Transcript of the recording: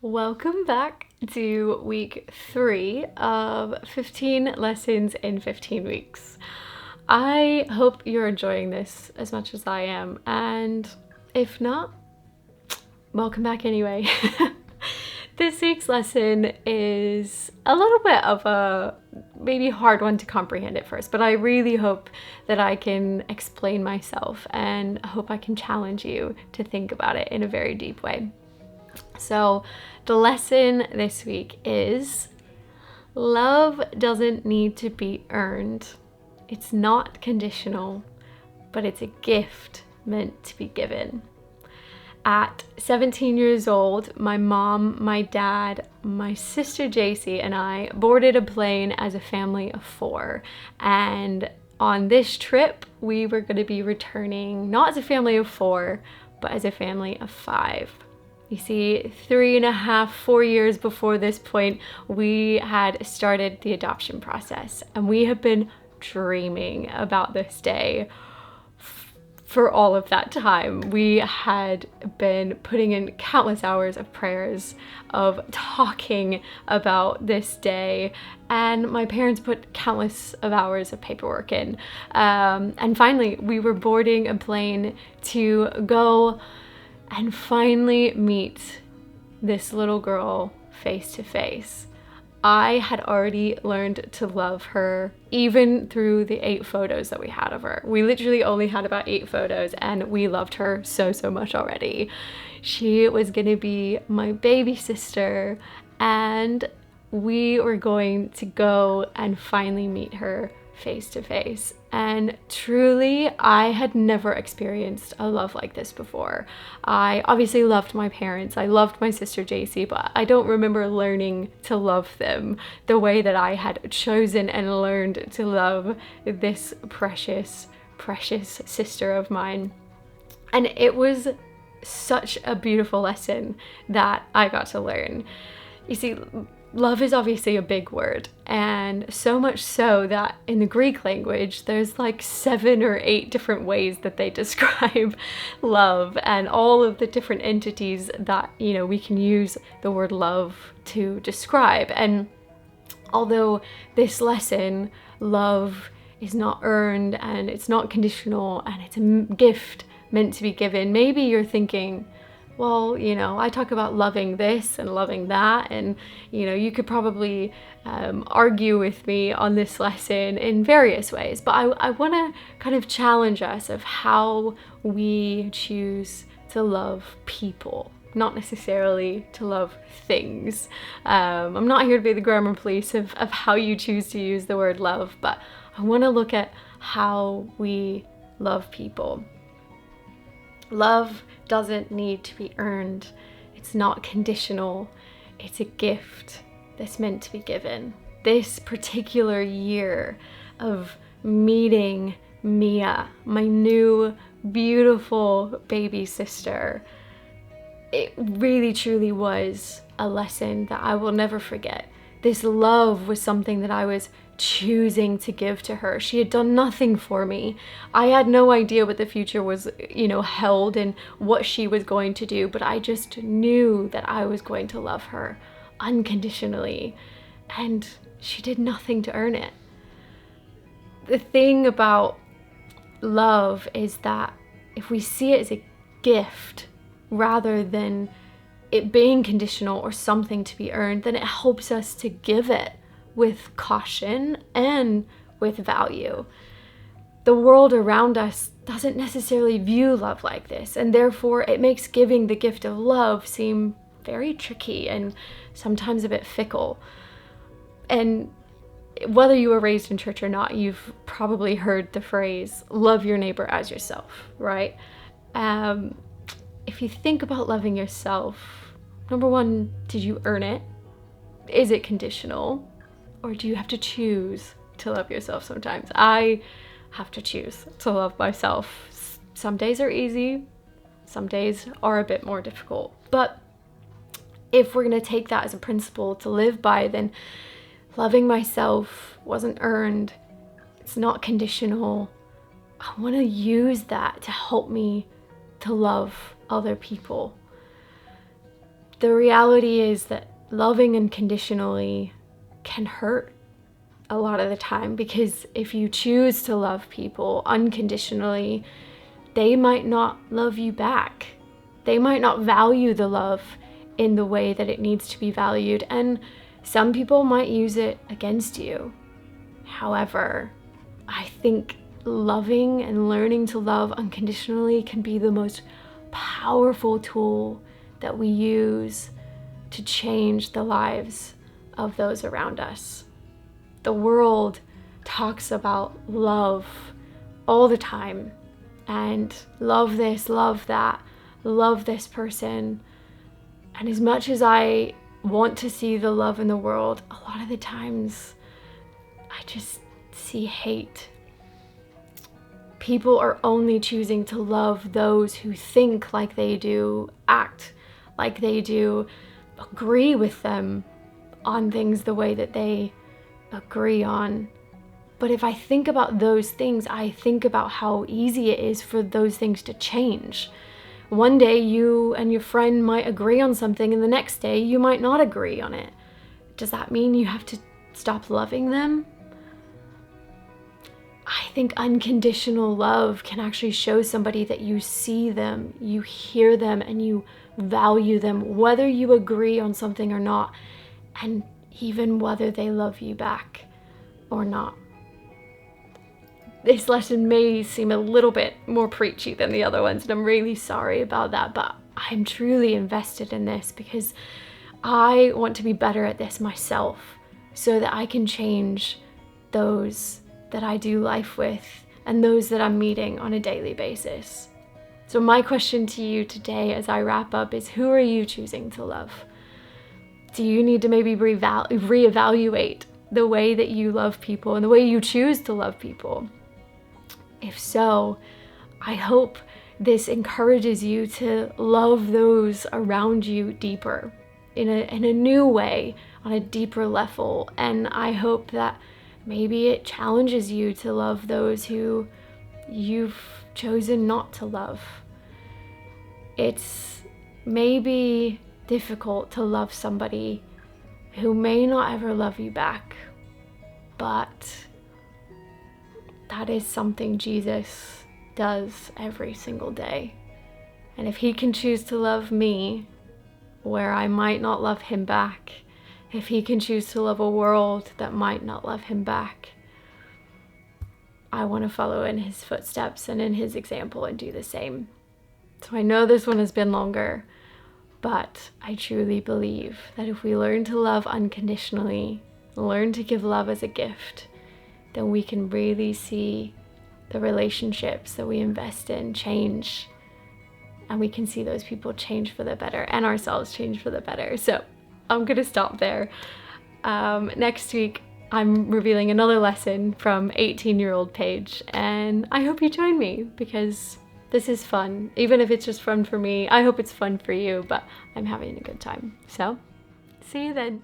Welcome back to week 3 of 15 lessons in 15 weeks. I hope you're enjoying this as much as I am, and if not, welcome back anyway. This week's lesson is a little bit of a maybe hard one to comprehend at first, but I really hope that I can explain myself and I hope I can challenge you to think about it in a very deep way. So the lesson this week is love doesn't need to be earned. It's not conditional, but it's a gift meant to be given. At 17 years old, my mom, my dad, my sister JC, and I boarded a plane as a family of 4. And on this trip, we were going to be returning not as a family of 4, but as a family of 5. You see, 3.5, 4 years before this point, we had started the adoption process, and we have been dreaming about this day for all of that time. We had been putting in countless hours of prayers, of talking about this day, and my parents put countless of hours of paperwork in. And finally, we were boarding a plane to go and finally meet this little girl face to face. I had already learned to love her even through the 8 photos that we had of her. We literally only had about 8 photos and we loved her so much already. She was gonna be my baby sister and we were going to go and finally meet her face to face. And truly, I had never experienced a love like this before. I obviously loved my parents, I loved my sister JC, but I don't remember learning to love them the way that I had chosen and learned to love this precious sister of mine. And it was such a beautiful lesson that I got to learn. You see, love is obviously a big word, and so much so that in the Greek language, there's like 7 or 8 different ways that they describe love, and all of the different entities that, we can use the word love to describe. And although this lesson, love is not earned and it's not conditional and it's a gift meant to be given, maybe you're thinking, well, I talk about loving this and loving that, and you could probably argue with me on this lesson in various ways, but I want to kind of challenge us of how we choose to love people, not necessarily to love things. I'm not here to be the grammar police of how you choose to use the word love, but I want to look at how we love people. Love doesn't need to be earned. It's not conditional. It's a gift that's meant to be given. This particular year of meeting Mia, my new beautiful baby sister, it really truly was a lesson that I will never forget. This love was something that I was choosing to give to her. She had done nothing for me. I had no idea what the future was, held and what she was going to do, but I just knew that I was going to love her unconditionally, and she did nothing to earn it. The thing about love is that if we see it as a gift rather than it being conditional or something to be earned, then it helps us to give it with caution and with value. The world around us doesn't necessarily view love like this, and therefore it makes giving the gift of love seem very tricky and sometimes a bit fickle. And whether you were raised in church or not, you've probably heard the phrase, love your neighbor as yourself, right? If you think about loving yourself, number one, did you earn it? Is it conditional? Or do you have to choose to love yourself sometimes? I have to choose to love myself. Some days are easy, some days are a bit more difficult. But if we're going to take that as a principle to live by, then loving myself wasn't earned, it's not conditional. I want to use that to help me to love other people. the reality is that loving unconditionally can hurt a lot of the time, because if you choose to love people unconditionally, they might not love you back. They might not value the love in the way that it needs to be valued, and some people might use it against you. However, I think loving and learning to love unconditionally can be the most powerful tool that we use to change the lives of those around us. The world talks about love all the time, and love this, love that, love this person. And as much as I want to see the love in the world, a lot of the times I just see hate. People are only choosing to love those who think like they do, act like they do, agree with them on things the way that they agree on. But if I think about those things, I think about how easy it is for those things to change. One day you and your friend might agree on something, and the next day you might not agree on it. Does that mean you have to stop loving them? I think unconditional love can actually show somebody that you see them, you hear them, and you value them, whether you agree on something or not, and even whether they love you back or not. This lesson may seem a little bit more preachy than the other ones, and I'm really sorry about that, but I'm truly invested in this because I want to be better at this myself so that I can change those that I do life with and those that I'm meeting on a daily basis. So my question to you today as I wrap up is, who are you choosing to love? Do you need to maybe reevaluate the way that you love people and the way you choose to love people? If so, I hope this encourages you to love those around you deeper, in a new way, on a deeper level. And I hope that maybe it challenges you to love those who you've chosen not to love. It's maybe difficult to love somebody who may not ever love you back, but that is something Jesus does every single day. And if he can choose to love me where I might not love him back, if he can choose to love a world that might not love him back, I want to follow in his footsteps and in his example and do the same. So I know this one has been longer, but I truly believe that if we learn to love unconditionally, learn to give love as a gift, then we can really see the relationships that we invest in change, and we can see those people change for the better and ourselves change for the better. So I'm gonna stop there. Next week, I'm revealing another lesson from 18-year-old Paige, and I hope you join me because this is fun. Even if it's just fun for me, I hope it's fun for you, but I'm having a good time. So, see you then.